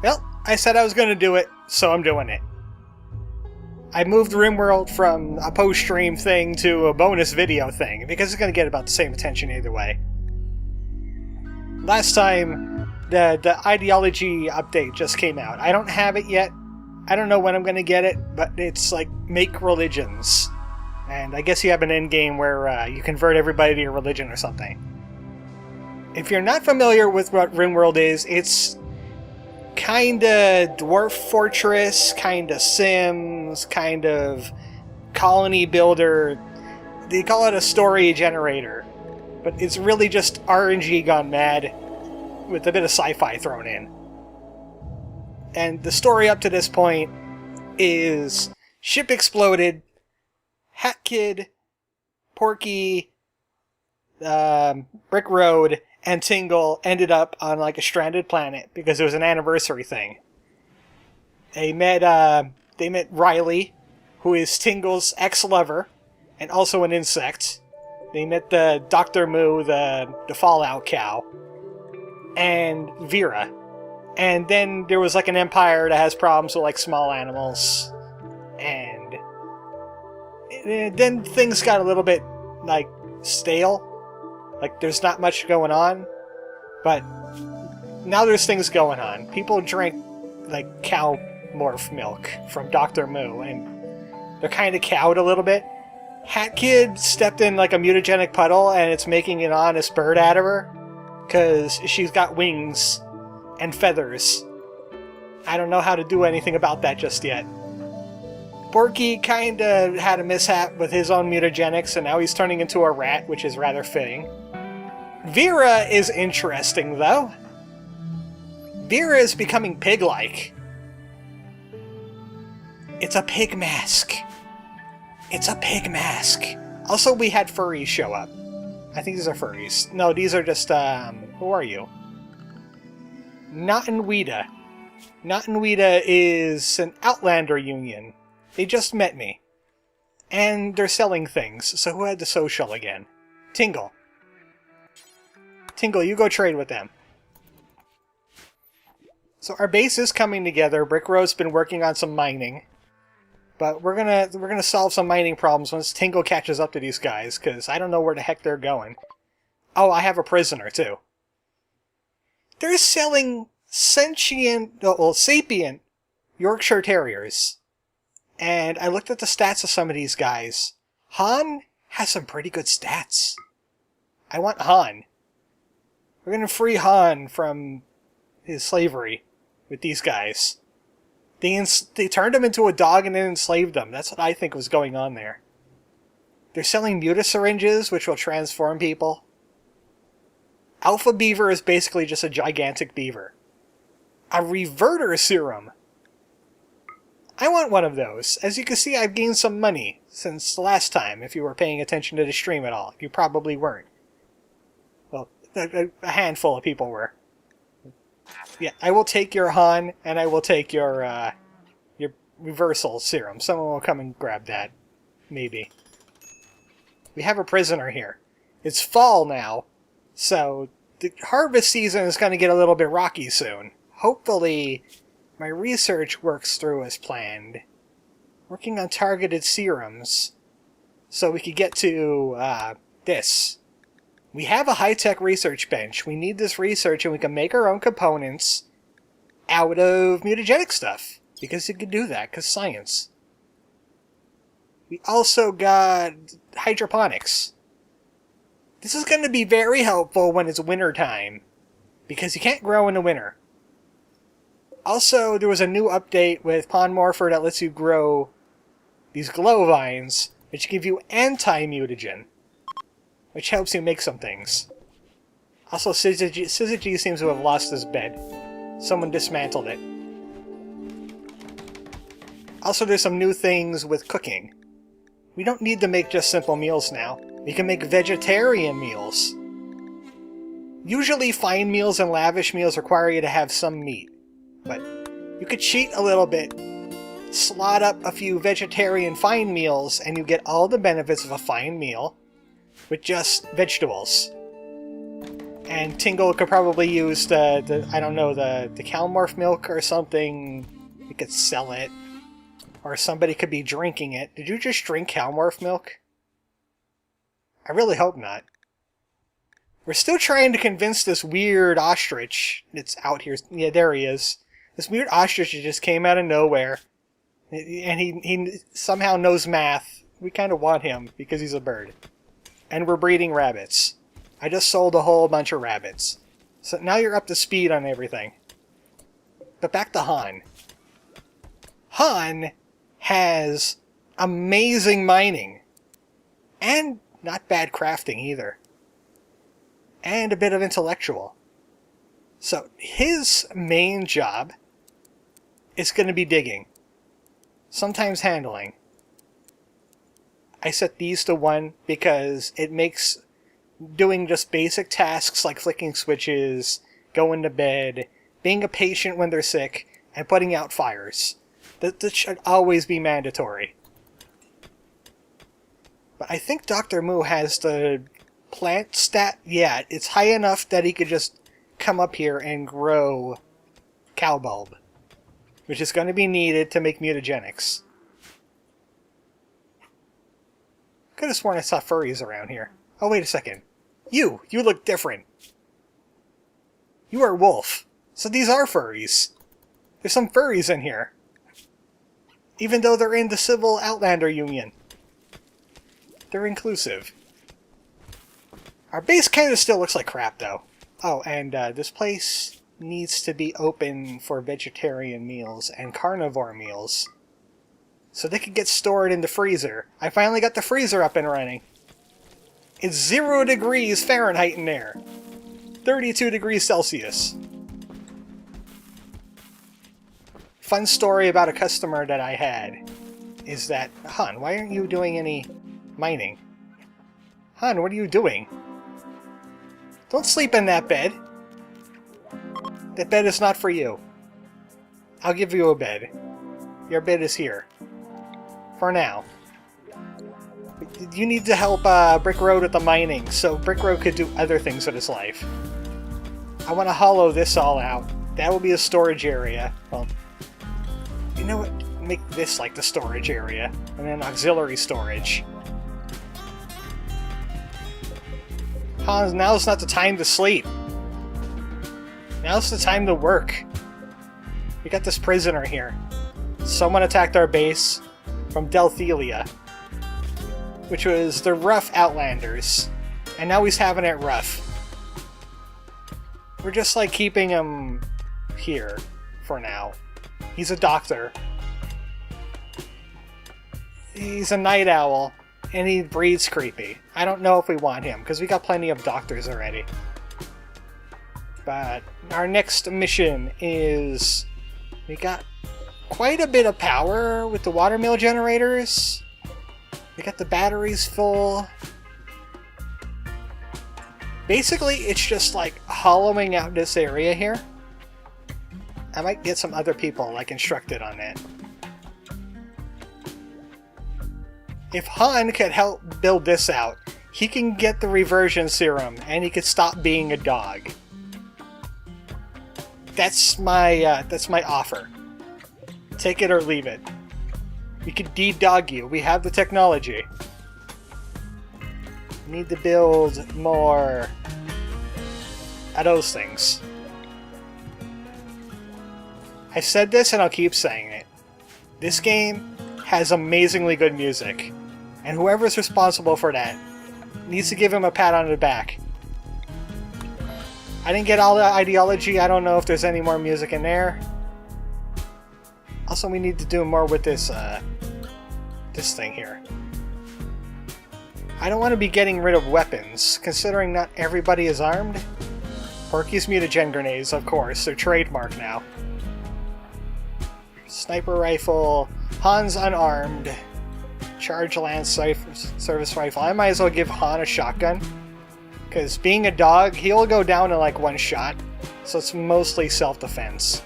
Well, I said I was going to do it, so I'm doing it. I moved Rimworld from a post-stream thing to a bonus video thing, because it's going to get about the same attention either way. Last time, the ideology update just came out. I don't have it yet. I don't know when I'm going to get it, but it's like, make religions. And I guess you have an endgame where you convert everybody to your religion or something. If you're not familiar with what Rimworld is, it's kinda Dwarf Fortress, kinda Sims, kind of colony builder. They call it a story generator, but it's really just RNG gone mad with a bit of sci-fi thrown in. And the story up to this point is ship exploded, Hat Kid, Porky, Brick Road, and Tingle ended up on like a stranded planet because it was an anniversary thing. They met Riley, who is Tingle's ex-lover, and also an insect. They met the Dr. Moo, the Fallout cow, and Vera. And then there was like an empire that has problems with like small animals, and then things got a little bit like stale. Like, there's not much going on, but now there's things going on. People drink, like, cow morph milk from Dr. Moo, and they're kind of cowed a little bit. Hat Kid stepped in, like, a mutagenic puddle, and it's making an honest bird out of her, because she's got wings and feathers. I don't know how to do anything about that just yet. Porky kind of had a mishap with his own mutagenics, and now he's turning into a rat, which is rather fitting. Vera is interesting, though. Vera is becoming pig-like. It's a pig mask. It's a pig mask. Also, we had furries show up. I think these are furries. No, these are just, who are you? Nottenweeda. Nottenweeda is an Outlander union. They just met me. And they're selling things, so who had the social again? Tingle. Tingle, you go trade with them. So our base is coming together. Brick Road's been working on some mining. But we're gonna solve some mining problems once Tingle catches up to these guys, because I don't know where the heck they're going. Oh, I have a prisoner, too. They're selling sapient Yorkshire Terriers. And I looked at the stats of some of these guys. Han has some pretty good stats. I want Han. We're going to free Han from his slavery with these guys. They turned him into a dog and then enslaved him. That's what I think was going on there. They're selling mutasyringes, which will transform people. Alpha Beaver is basically just a gigantic beaver. A reverter serum. I want one of those. As you can see, I've gained some money since the last time, if you were paying attention to the stream at all. You probably weren't. Well, a handful of people were. Yeah, I will take your Han, and I will take your reversal serum. Someone will come and grab that. Maybe. We have a prisoner here. It's fall now, so the harvest season is going to get a little bit rocky soon. Hopefully, my research works through as planned. Working on targeted serums, so we could get to, this. We have a high-tech research bench. We need this research, and we can make our own components out of mutagenic stuff. Because you can do that, because science. We also got hydroponics. This is going to be very helpful when it's winter time, because you can't grow in the winter. Also, there was a new update with Pond Morpher that lets you grow these glow vines, which give you anti-mutagen, which helps you make some things. Also, Syzygy seems to have lost his bed. Someone dismantled it. Also, there's some new things with cooking. We don't need to make just simple meals now. We can make vegetarian meals. Usually, fine meals and lavish meals require you to have some meat. But you could cheat a little bit, slot up a few vegetarian fine meals, and you get all the benefits of a fine meal with just vegetables. And Tingle could probably use the I don't know, the cow morph milk or something. We could sell it. Or somebody could be drinking it. Did you just drink cow morph milk? I really hope not. We're still trying to convince this weird ostrich that's out here. Yeah, there he is. This weird ostrich that just came out of nowhere. And he somehow knows math. We kind of want him because he's a bird. And we're breeding rabbits. I just sold a whole bunch of rabbits. So now you're up to speed on everything. But back to Han. Han has amazing mining. And not bad crafting either. And a bit of intellectual. So his main job is going to be digging. Sometimes handling. I set these to 1 because it makes doing just basic tasks like flicking switches, going to bed, being a patient when they're sick, and putting out fires. That should always be mandatory. But I think Dr. Moo has the plant stat. Yeah, it's high enough that he could just come up here and grow cow bulb, which is going to be needed to make mutagenics. Could have sworn I saw furries around here. Oh, wait a second. You look different. You are wolf. So these are furries. There's some furries in here. Even though they're in the Civil Outlander Union. They're inclusive. Our base kind of still looks like crap, though. Oh, and this place needs to be open for vegetarian meals and carnivore meals. So they could get stored in the freezer. I finally got the freezer up and running. It's 0 degrees Fahrenheit in there. 32 degrees Celsius. Fun story about a customer that I had is that, Han, why aren't you doing any mining? Han, what are you doing? Don't sleep in that bed. That bed is not for you. I'll give you a bed. Your bed is here. For now. You need to help Brick Road with the mining, so Brick Road could do other things with his life. I want to hollow this all out. That will be a storage area. Well, you know what? Make this like the storage area, and then auxiliary storage. Hans, now's not the time to sleep. Now's the time to work. We got this prisoner here. Someone attacked our base from Delthelia, which was the rough Outlanders, and now he's having it rough. We're just like keeping him here for now. He's a doctor. He's a night owl, and he breeds creepy. I don't know if we want him, because we got plenty of doctors already. But our next mission is... we got quite a bit of power with the watermill generators. We got the batteries full. Basically, it's just like hollowing out this area here. I might get some other people like instructed on it. If Han could help build this out, he can get the reversion serum and he could stop being a dog. That's my offer. Take it or leave it. We could de-dog you. We have the technology. We need to build more of those things. I've said this and I'll keep saying it. This game has amazingly good music. And whoever's responsible for that needs to give him a pat on the back. I didn't get all the ideology. I don't know if there's any more music in there. Also, we need to do more with this thing here. I don't want to be getting rid of weapons, considering not everybody is armed. Porky's mutagen grenades, of course, they're trademark now. Sniper rifle, Han's unarmed. Charge Lance Service Rifle. I might as well give Han a shotgun. Because being a dog, he'll go down in like one shot. So it's mostly self-defense.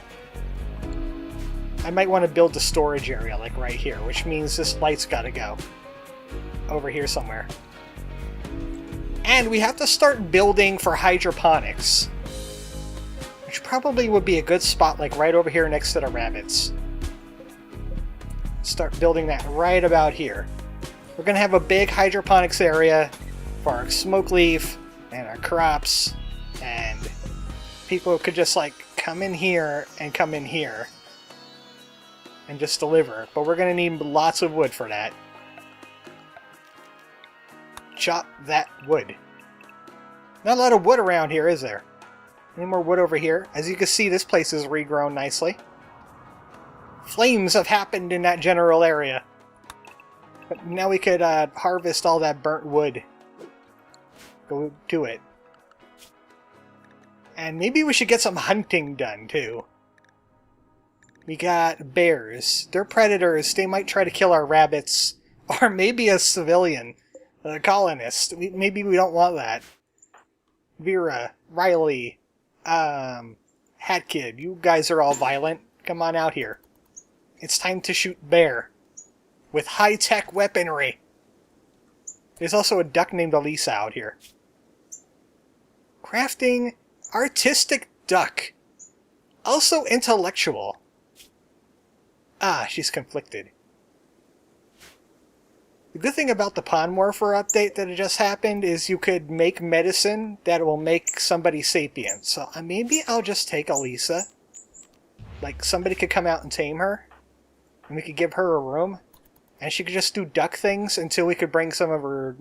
I might want to build the storage area like right here, which means this light's gotta go. Over here somewhere. And we have to start building for hydroponics. Which probably would be a good spot, like right over here next to the rabbits. Start building that right about here. We're going to have a big hydroponics area for our smoke leaf and our crops. And people could just like come in here and come in here. And just deliver. But we're going to need lots of wood for that. Chop that wood. Not a lot of wood around here, is there? Any more wood over here? As you can see, this place is regrown nicely. Flames have happened in that general area. But now we could harvest all that burnt wood. Go do it. And maybe we should get some hunting done, too. We got bears. They're predators. They might try to kill our rabbits. Or maybe a civilian. A colonist. Maybe we don't want that. Vera, Riley, Hat Kid, you guys are all violent. Come on out here. It's time to shoot bear. With high-tech weaponry. There's also a duck named Elisa out here. Crafting artistic duck. Also intellectual. Ah, she's conflicted. The good thing about the Pond Morpher update that just happened is you could make medicine that will make somebody sapient. So maybe I'll just take Elisa. Like, somebody could come out and tame her. And we could give her a room. And she could just do duck things until we could bring some of her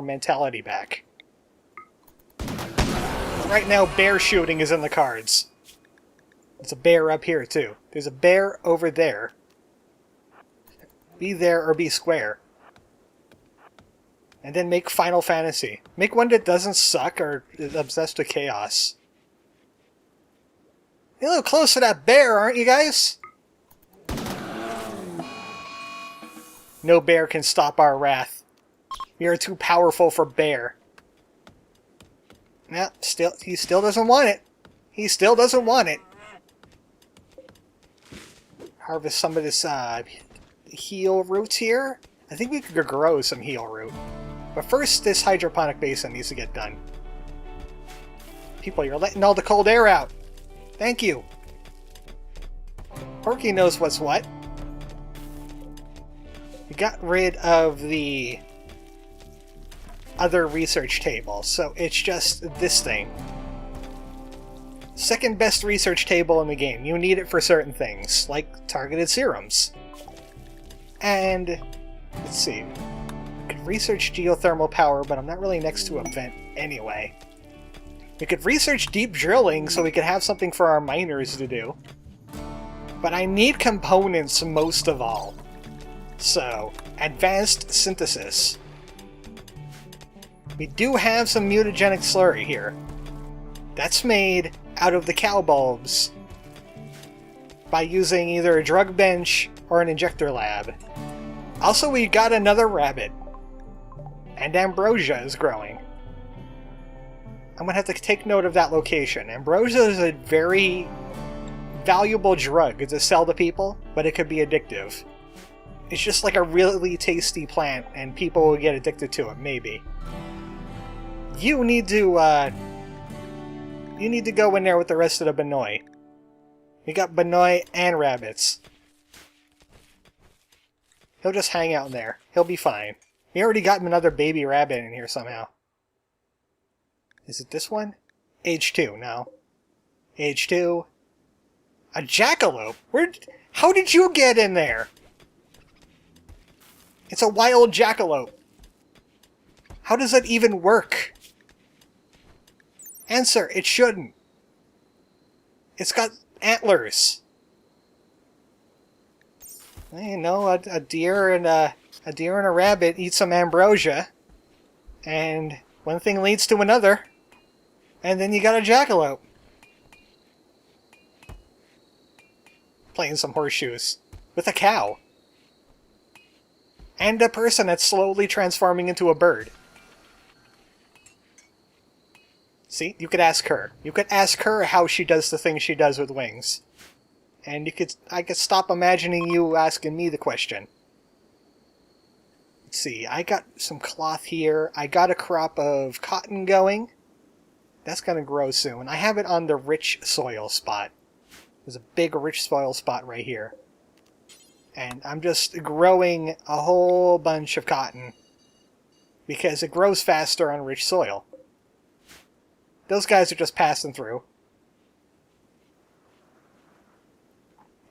mentality back. Right now, bear shooting is in the cards. There's a bear up here, too. There's a bear over there. Be there or be square. And then make Final Fantasy. Make one that doesn't suck or is obsessed with chaos. You're a little close to that bear, aren't you guys? No bear can stop our wrath. We are too powerful for bear. No, he still doesn't want it. He still doesn't want it. Harvest some of this heal roots here. I think we could grow some heal root. But first, this hydroponic basin needs to get done. People, you're letting all the cold air out. Thank you. Porky knows what's what. We got rid of the other research table, so it's just this thing. Second best research table in the game. You need it for certain things, like targeted serums. And, let's see. We could research geothermal power, but I'm not really next to a vent anyway. We could research deep drilling so we could have something for our miners to do. But I need components most of all. So, advanced synthesis. We do have some mutagenic slurry here. That's made out of the cow bulbs by using either a drug bench or an injector lab. Also, we got another rabbit. And ambrosia is growing. I'm going to have to take note of that location. Ambrosia is a very valuable drug to sell to people, but it could be addictive. It's just like a really tasty plant, and people will get addicted to it, maybe. You need to go in there with the rest of the Benoy. We got Benoy and rabbits. He'll just hang out in there. He'll be fine. We already got another baby rabbit in here somehow. Is it this one? Age 2, no. Age 2. A jackalope? How did you get in there? It's a wild jackalope. How does that even work? Answer, it shouldn't. It's got antlers. You know, a deer and a rabbit eat some ambrosia, and one thing leads to another, and then you got a jackalope. Playing some horseshoes with a cow. And a person that's slowly transforming into a bird. See, you could ask her. You could ask her how she does the things she does with wings. And I could stop imagining you asking me the question. Let's see, I got some cloth here. I got a crop of cotton going. That's going to grow soon. I have it on the rich soil spot. There's a big rich soil spot right here. And I'm just growing a whole bunch of cotton because it grows faster on rich soil. Those guys are just passing through.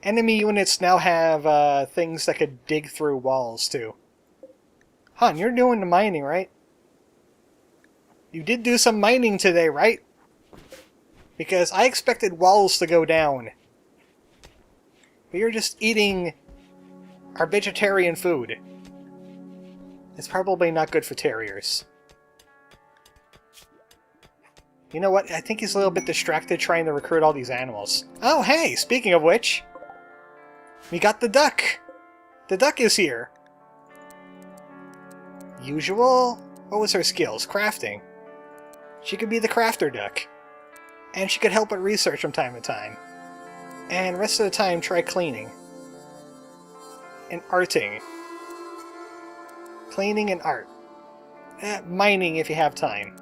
Enemy units now have things that could dig through walls too. Hon, you're doing the mining, right? You did do some mining today, right? Because I expected walls to go down. But you're just eating our vegetarian food. It's probably not good for terriers. You know what? I think he's a little bit distracted trying to recruit all these animals. Oh, hey! Speaking of which, we got the duck! The duck is here! Usual? What was her skills? Crafting. She could be the crafter duck. And she could help with research from time to time. And rest of the time, try cleaning. And arting. Cleaning and art. Mining if you have time.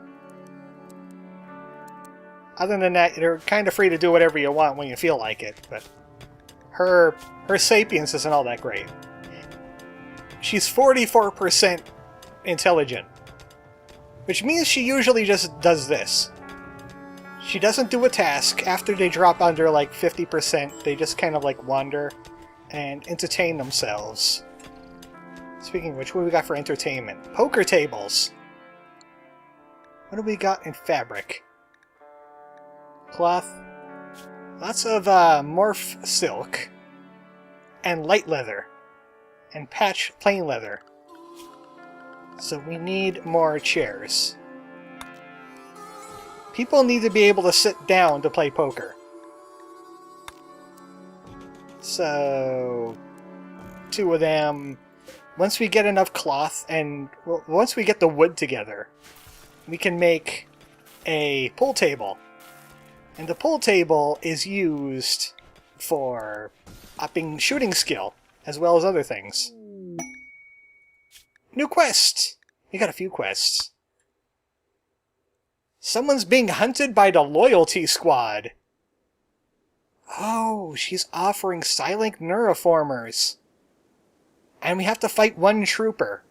Other than that, you're kind of free to do whatever you want when you feel like it, but her sapience isn't all that great. She's 44% intelligent, which means she usually just does this. She doesn't do a task. After they drop under like 50%, they just kind of like wander and entertain themselves. Speaking of which, what do we got for entertainment? Poker tables! What do we got in fabric? Cloth. Lots of morph silk. And light leather. And patch plain leather. So we need more chairs. People need to be able to sit down to play poker. So 2 of them. Once we get enough cloth and once we get the wood together, we can make a pool table. And the pool table is used for upping shooting skill, as well as other things. New quest! We got a few quests. Someone's being hunted by the Loyalty Squad. Oh, she's offering silent neuroformers. And we have to fight 1 trooper.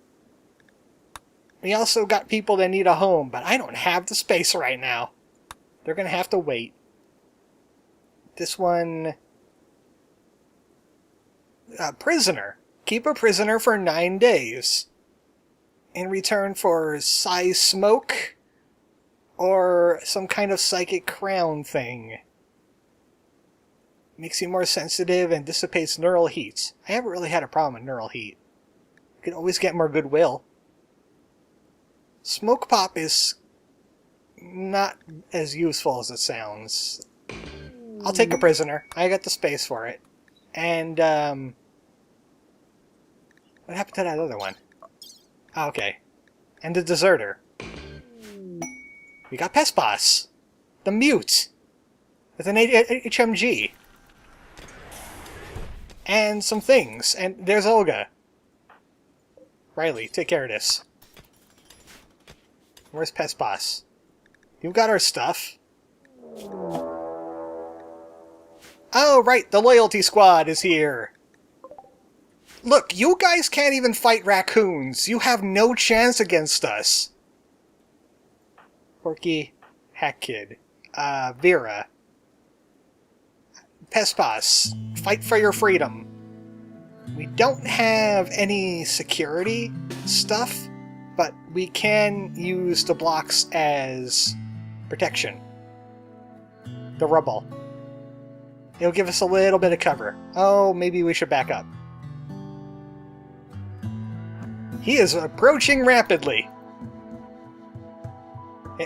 We also got people that need a home, but I don't have the space right now. They're going to have to wait. This one... prisoner. Keep a prisoner for 9 days. In return for size smoke or some kind of psychic crown thing. Makes you more sensitive and dissipates neural heat. I haven't really had a problem with neural heat. You can always get more goodwill. Smoke pop is not as useful as it sounds. I'll take a prisoner. I got the space for it. And, what happened to that other one? Oh, okay. And the deserter. We got Pest Boss. The Mute. With an HMG. And some things. And there's Olga. Riley, take care of this. Where's Pest Boss? You've got our stuff. Oh, right, the Loyalty Squad is here. Look, you guys can't even fight raccoons. You have no chance against us. Porky, Hack Kid, Vera, Pespas, fight for your freedom. We don't have any security stuff, but we can use the blocks as protection. The rubble. It'll give us a little bit of cover. Oh, maybe we should back up. He is approaching rapidly.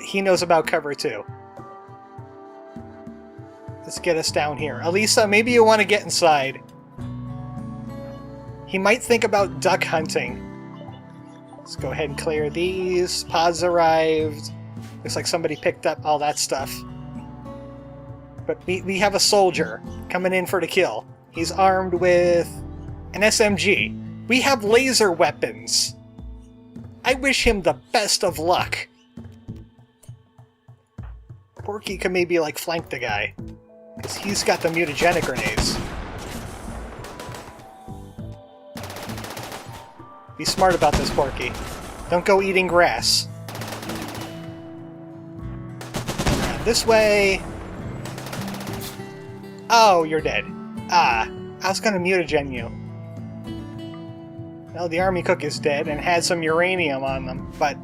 He knows about cover too. Let's get us down here. Elisa, maybe you want to get inside. He might think about duck hunting. Let's go ahead and clear these. Pods arrived. Looks like somebody picked up all that stuff. But we have a soldier coming in for the kill. He's armed with an SMG. We have laser weapons. I wish him the best of luck. Porky can maybe, like, flank the guy. Because he's got the mutagenic grenades. Be smart about this, Porky. Don't go eating grass. Around this way. Oh, you're dead. Ah, I was gonna mutagen you. Well, the army cook is dead and had some uranium on them, but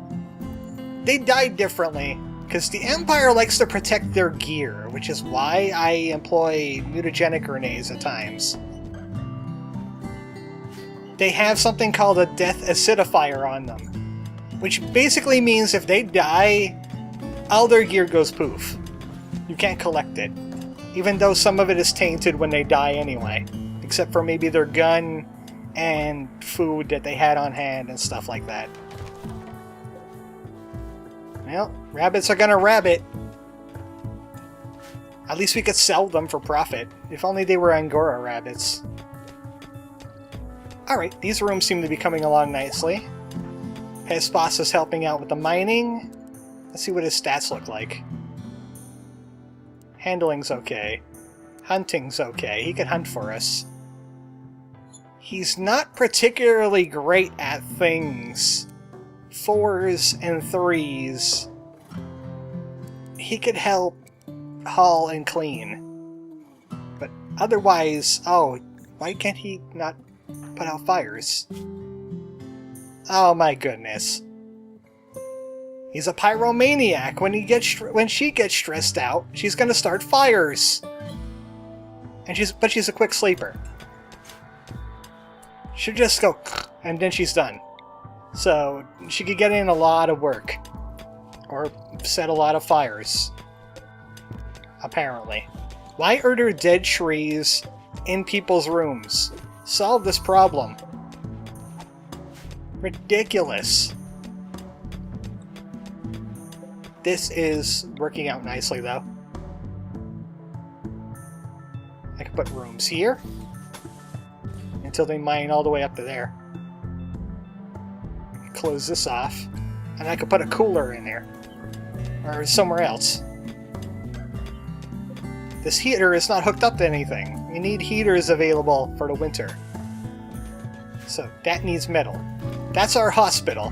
they died differently, because the Empire likes to protect their gear, which is why I employ mutagenic grenades at times. They have something called a death acidifier on them, which basically means if they die, all their gear goes poof. You can't collect it, even though some of it is tainted when they die anyway, except for maybe their gun and food that they had on hand and stuff like that. Well, rabbits are gonna rabbit. At least we could sell them for profit. If only they were Angora rabbits. Alright, these rooms seem to be coming along nicely. Hespas is helping out with the mining. Let's see what his stats look like. Handling's okay. Hunting's okay. He could hunt for us. He's not particularly great at things. 4s and 3s. He could help haul and clean. But otherwise, oh, why can't he not put out fires? Oh my goodness. He's a pyromaniac. When she gets stressed out, she's gonna start fires. And she's a quick sleeper. She'll just go and then she's done. So she could get in a lot of work. Or set a lot of fires. Apparently. Why are there dead trees in people's rooms? Solve this problem. Ridiculous. This is working out nicely, though. I can put rooms here until they mine all the way up to there. Close this off, and I could put a cooler in there or somewhere else. This heater is not hooked up to anything. We need heaters available for the winter. So that needs metal. That's our hospital.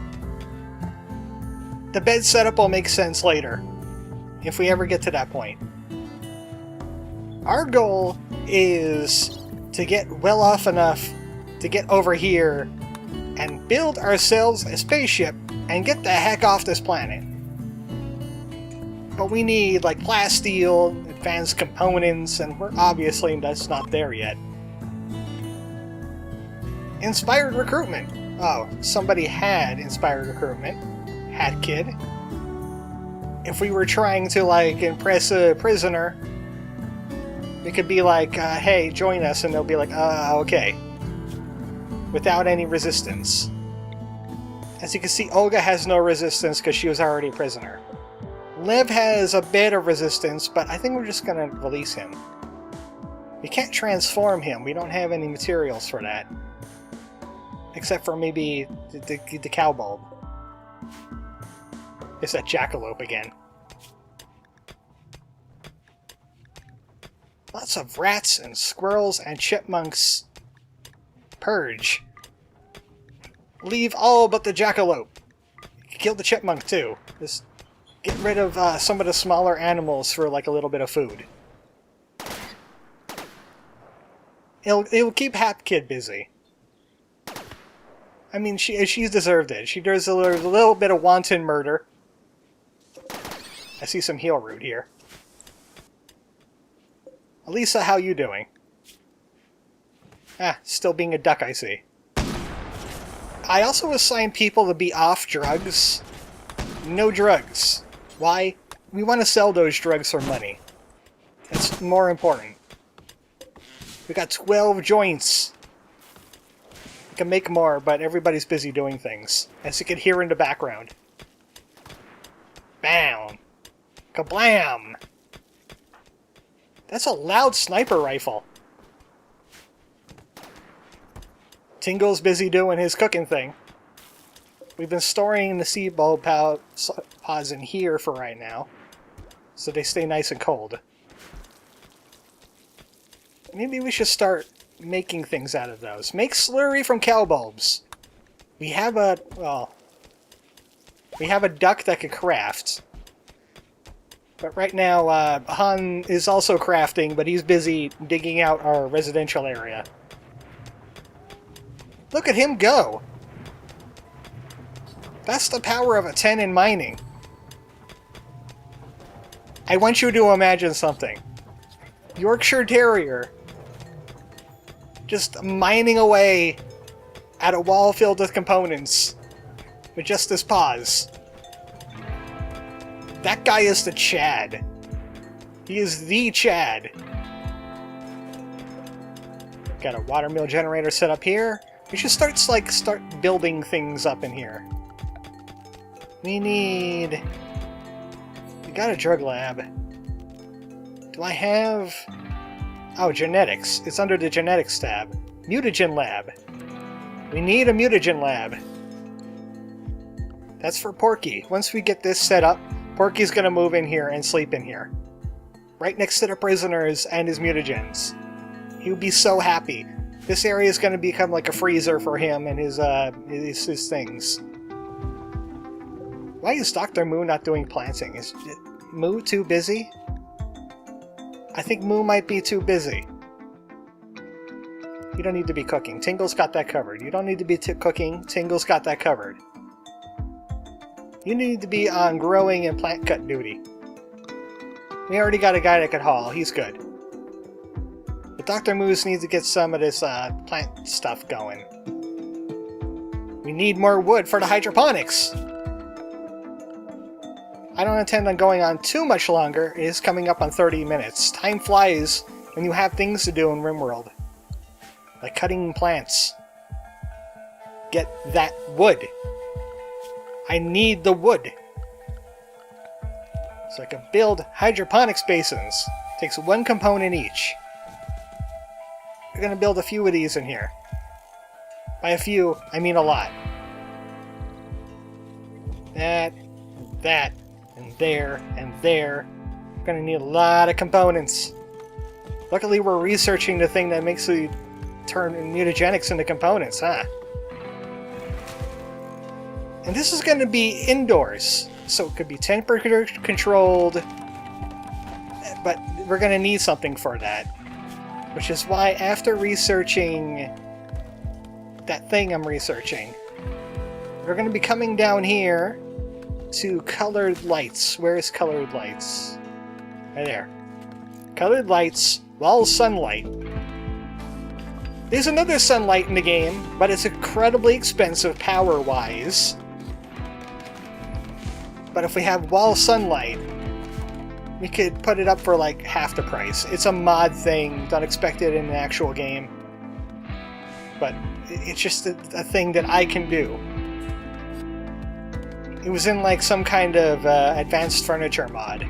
The bed setup will make sense later, if we ever get to that point. Our goal is to get well off enough to get over here and build ourselves a spaceship and get the heck off this planet. But we need like plasteel, advanced components, and we're obviously that's not there yet. Inspired recruitment. Oh, somebody had inspired recruitment. Hat kid. If we were trying to like impress a prisoner, we could be like, hey, join us, and they'll be like, okay. Without any resistance. As you can see, Olga has no resistance because she was already a prisoner. Lev has a bit of resistance, but I think we're just going to release him. We can't transform him. We don't have any materials for that. Except for maybe the cow bulb. It's that jackalope again. Lots of rats and squirrels and chipmunks. Purge. Leave all but the jackalope. Kill the chipmunk too. Just get rid of some of the smaller animals for like a little bit of food. It'll keep Hap Kid busy. I mean, she's deserved it. She does a little bit of wanton murder. I see some heel root here. Elisa, how you doing? Ah, still being a duck, I see. I also assign people to be off drugs. No drugs. Why? We want to sell those drugs for money. That's more important. We got 12 joints. We can make more, but everybody's busy doing things. As you can hear in the background. Bam! Kablam! That's a loud sniper rifle. Tingle's busy doing his cooking thing. We've been storing the seed bulb pods in here for right now, so they stay nice and cold. Maybe we should start making things out of those. Make slurry from cow bulbs. We have a, well, we have a duck that could craft. But right now, Han is also crafting, but he's busy digging out our residential area. Look at him go! That's the power of a 10 in mining. I want you to imagine something. Yorkshire Terrier just mining away at a wall filled with components with just his paws. That guy is the Chad. He is the Chad. Got a watermill generator set up here. We should start building things up in here. We got a drug lab. Do I have... Oh, genetics. It's under the genetics tab. Mutagen lab. We need a mutagen lab. That's for Porky. Once we get this set up, Porky's gonna move in here and sleep in here. Right next to the prisoners and his mutagens. He would be so happy. This area is gonna become like a freezer for him and his things. Why is Dr. Moo not doing planting? Is Moo too busy? I think Moo might be too busy. You don't need to be cooking. Tingle's got that covered. You don't need to be cooking. Tingle's got that covered. You need to be on growing and plant cut duty. We already got a guy that could haul. He's good. But Dr. Moose needs to get some of this plant stuff going. We need more wood for the hydroponics! I don't intend on going on too much longer. It is coming up on 30 minutes. Time flies when you have things to do in Rimworld. Like cutting plants. Get that wood. I need the wood. So I can build hydroponics basins. Takes one component each. We're going to build a few of these in here. By a few, I mean a lot. That, and that, and there, and there. We're going to need a lot of components. Luckily, we're researching the thing that makes the turn mutagenics into components, huh? And this is going to be indoors, so it could be temperature controlled, but we're going to need something for that. Which is why after researching that thing I'm researching, we're going to be coming down here to colored lights. Where is colored lights? Right there. Colored lights, wall sunlight. There's another sunlight in the game, but it's incredibly expensive power-wise. But if we have wall sunlight, we could put it up for like half the price. It's a mod thing, don't expect it in the actual game. But it's just a thing that I can do. It was in like some kind of advanced furniture mod.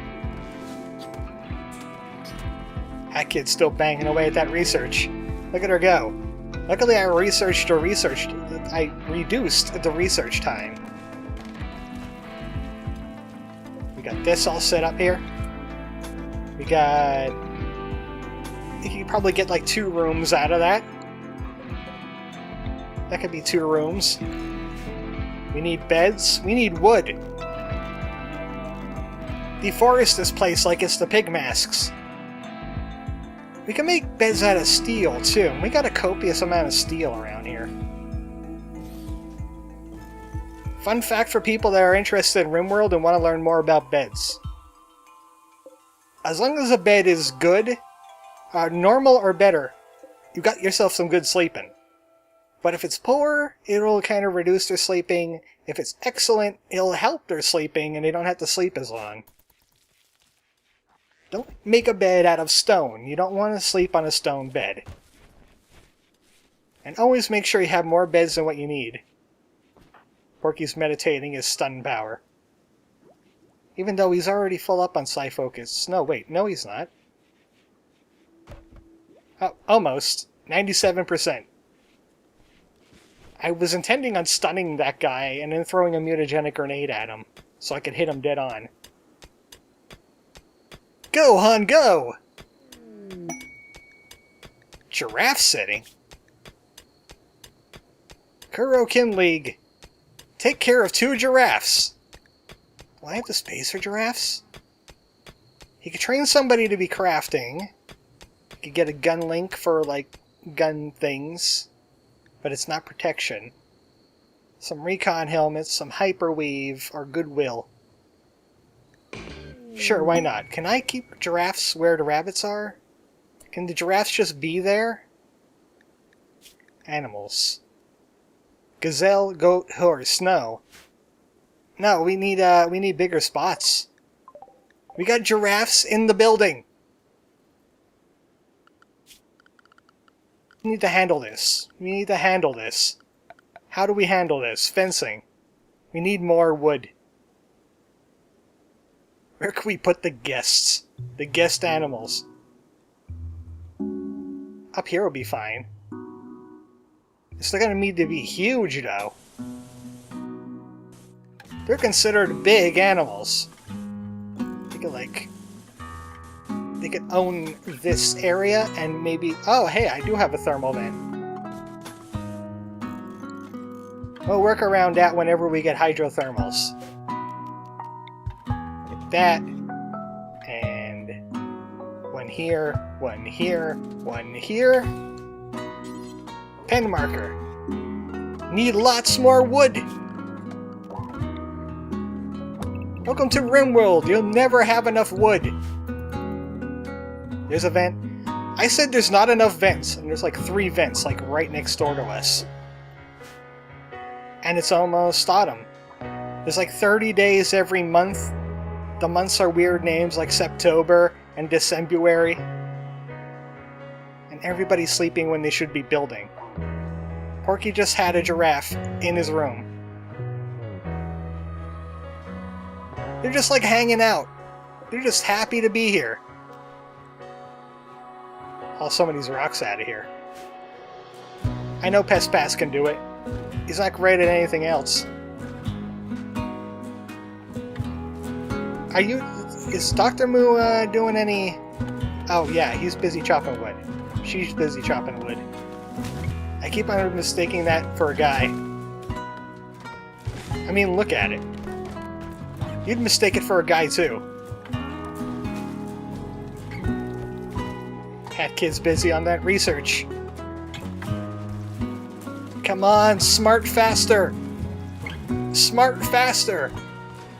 That kid's still banging away at that research. Look at her go. Luckily I reduced the research time. We got this all set up here. We got... You could probably get like 2 rooms out of that. That could be 2 rooms. We need beds. We need wood. Deforest this place like it's the pig masks. We can make beds out of steel, too. We got a copious amount of steel around here. Fun fact for people that are interested in Rimworld and want to learn more about beds. As long as a bed is good, normal or better, you got yourself some good sleeping. But if it's poor, it'll kind of reduce their sleeping. If it's excellent, it'll help their sleeping and they don't have to sleep as long. Don't make a bed out of stone. You don't want to sleep on a stone bed. And always make sure you have more beds than what you need. Porky's meditating his stun power. Even though he's already full up on Psi Focus. No, wait. No, he's not. Oh, almost. 97%. I was intending on stunning that guy and then throwing a mutagenic grenade at him so I could hit him dead on. Go, Han, go! Giraffe sitting? Kurokin League. Take care of 2 giraffes. Do I have the space for giraffes? He could train somebody to be crafting. He could get a gun link for, like, gun things. But it's not protection. Some recon helmets, some hyperweave, or goodwill. Sure, why not? Can I keep giraffes where the rabbits are? Can the giraffes just be there? Animals. Gazelle, goat, horse. No. No, we need bigger spots. We got giraffes in the building. We need to handle this. We need to handle this. How do we handle this? Fencing. We need more wood. Where can we put the guests? The guest animals. Up here will be fine. It's not gonna need to be huge, though. They're considered big animals. They could own this area and maybe... Oh, hey, I do have a thermal vent. We'll work around that whenever we get hydrothermals. Get that. And one here, one here, one here. Pen marker. Need lots more wood. Welcome to Rimworld. You'll never have enough wood. There's a vent. I said there's not enough vents, and there's like 3 vents, like right next door to us. And it's almost autumn. There's like 30 days every month. The months are weird names like September and Decembuary. And everybody's sleeping when they should be building. Porky just had a giraffe in his room. They're just like hanging out. They're just happy to be here. Haul some of these rocks out of here. I know Pespass can do it. He's not great at anything else. Is Dr. Moo doing any... Oh yeah, he's busy chopping wood. She's busy chopping wood. I keep on mistaking that for a guy. I mean, look at it. You'd mistake it for a guy too. Cat Kid's busy on that research. Come on, smart faster! Smart faster!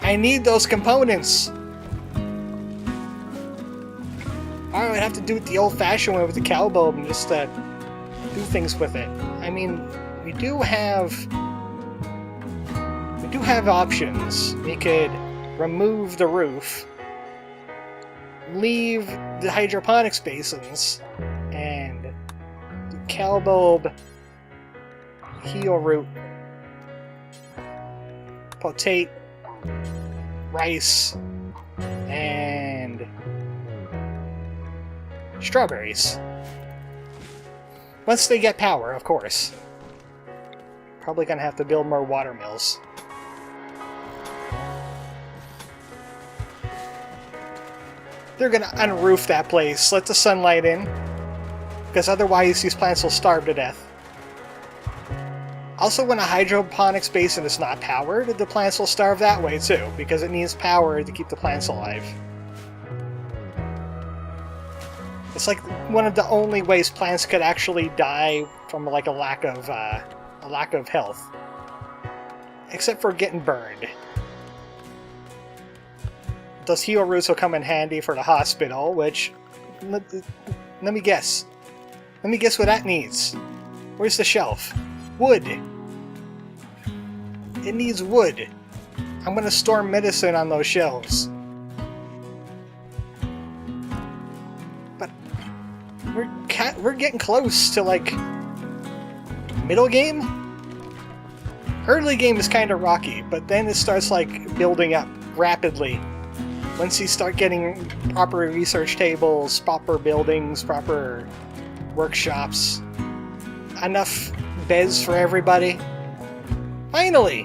I need those components! I would have to do it the old-fashioned way with the cow bulb and just do things with it. I mean, we do have options. We could remove the roof, leave the hydroponics basins, and the cow bulb, heel root, potato, rice, and strawberries. Once they get power, of course. Probably gonna have to build more water mills. They're gonna unroof that place, let the sunlight in, because otherwise these plants will starve to death. Also, when a hydroponics basin is not powered, the plants will starve that way too, because it needs power to keep the plants alive. It's like one of the only ways plants could actually die from like a lack of health, except for getting burned. Those heal roots will come in handy for the hospital, which let me guess. Let me guess what that needs. Where's the shelf? Wood. It needs wood. I'm gonna store medicine on those shelves. But we're getting close to like middle game. Early game is kind of rocky, but then it starts like building up rapidly. Once you start getting proper research tables, proper buildings, proper workshops, enough beds for everybody, Finally!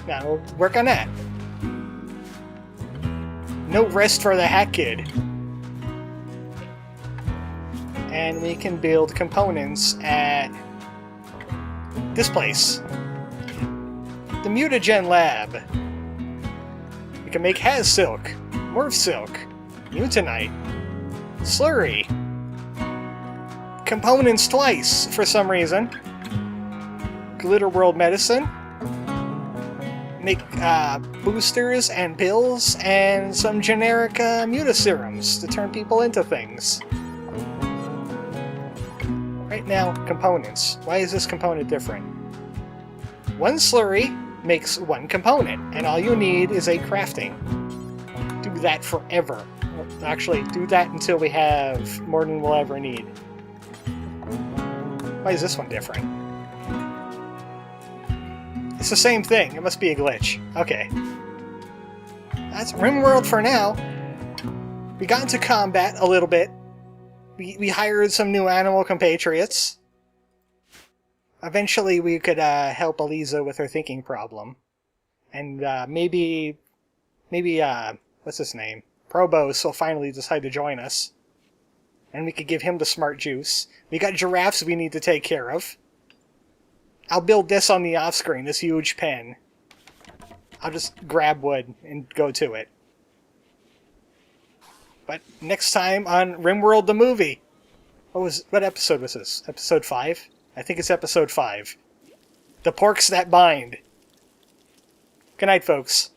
Now we'll work on that. No rest for the Hat Kid. And we can build components at this place. The Mutagen Lab. We can make Has Silk, Morph Silk, Mutanite, Slurry. Components twice for some reason. Glitter World Medicine. Make boosters and pills and some generic mutaserums to turn people into things. Right now, components. Why is this component different? One slurry makes one component, and all you need is a crafting. Do that forever. Actually, do that until we have more than we'll ever need. Why is this one different? It's the same thing. It must be a glitch. Okay. That's Rimworld for now. We got into combat a little bit. We hired some new animal compatriots. Eventually we could help Eliza with her thinking problem. And maybe what's his name? Probos will finally decide to join us. And we could give him the smart juice. We got giraffes we need to take care of. I'll build this on the off-screen, this huge pen. I'll just grab wood and go to it. But next time on Rimworld the movie. What episode was this? Episode 5? I think it's episode 5. The Porks That Bind. Good night, folks.